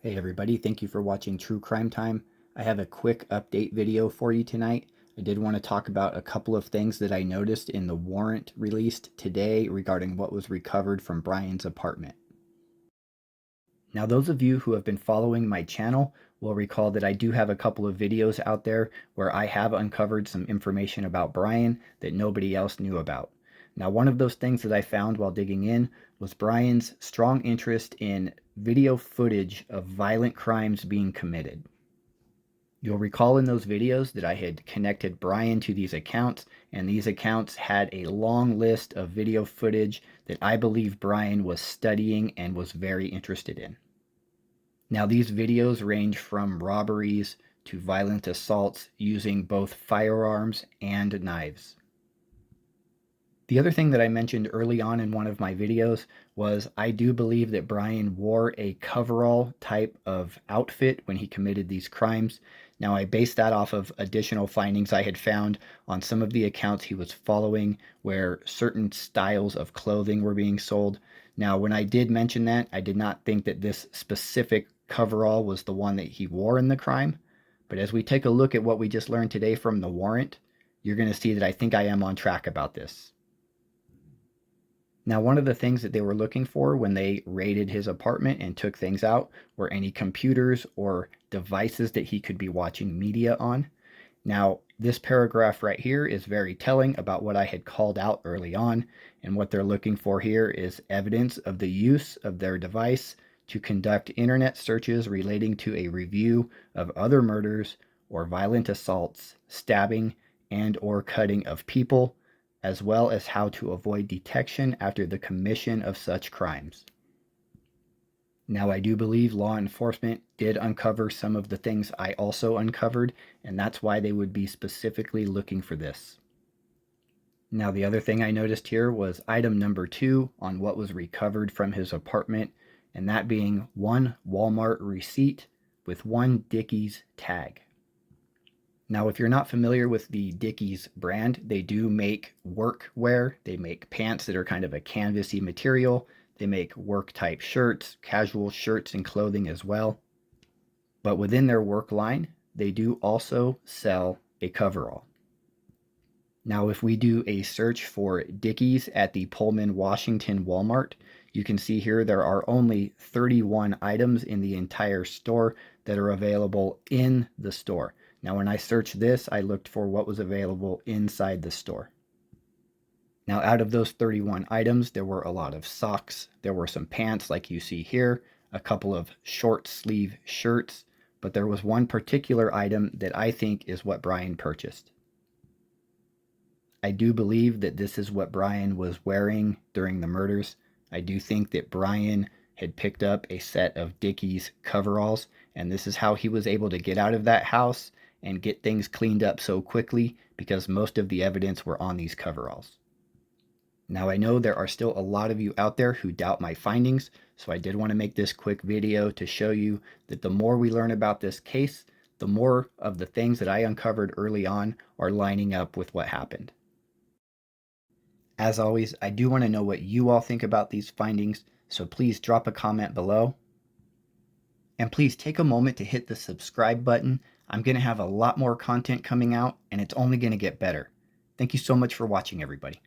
Hey everybody, thank you for watching True Crime Time. I have a quick update video for you tonight. I did want to talk about a couple of things that I noticed in the warrant released today regarding what was recovered from Bryan's apartment. Now, those of you who have been following my channel will recall that I do have a couple of videos out there where I have uncovered some information about Bryan that nobody else knew about. Now, one of those things that I found while digging in was Bryan's strong interest in video footage of violent crimes being committed. You'll recall in those videos that I had connected Bryan to these accounts, and these accounts had a long list of video footage that I believe Bryan was studying and was very interested in. Now, these videos range from robberies to violent assaults using both firearms and knives. The other thing that I mentioned early on in one of my videos was I do believe that Bryan wore a coverall type of outfit when he committed these crimes. Now, I based that off of additional findings I had found on some of the accounts he was following where certain styles of clothing were being sold. Now, when I did mention that, I did not think that this specific coverall was the one that he wore in the crime. But as we take a look at what we just learned today from the warrant, you're going to see that I think I am on track about this. Now, one of the things that they were looking for when they raided his apartment and took things out were any computers or devices that he could be watching media on. Now, this paragraph right here is very telling about what I had called out early on, and what they're looking for here is evidence of the use of their device to conduct internet searches relating to a review of other murders or violent assaults, stabbing, and or cutting of people, as well as how to avoid detection after the commission of such crimes. Now, I do believe law enforcement did uncover some of the things I also uncovered, and that's why they would be specifically looking for this. Now, the other thing I noticed here was item number 2 on what was recovered from his apartment, and that being one Walmart receipt with one Dickies tag. Now, if you're not familiar with the Dickies brand, they do make work wear. They make pants that are kind of a canvasy material. They make work type shirts, casual shirts and clothing as well. But within their work line, they do also sell a coverall. Now, if we do a search for Dickies at the Pullman, Washington Walmart, you can see here there are only 31 items in the entire store that are available in the store. Now, when I searched this, I looked for what was available inside the store. Now, out of those 31 items, there were a lot of socks. There were some pants like you see here, a couple of short sleeve shirts, but there was one particular item that I think is what Bryan purchased. I do believe that this is what Bryan was wearing during the murders. I do think that Bryan had picked up a set of Dickies coveralls, and this is how he was able to get out of that house and get things cleaned up so quickly, because most of the evidence were on these coveralls. Now, I know there are still a lot of you out there who doubt my findings, so I did want to make this quick video to show you that the more we learn about this case, the more of the things that I uncovered early on are lining up with what happened. As always, I do want to know what you all think about these findings, so please drop a comment below. And please take a moment to hit the subscribe button. I'm going to have a lot more content coming out, and it's only going to get better. Thank you so much for watching, everybody.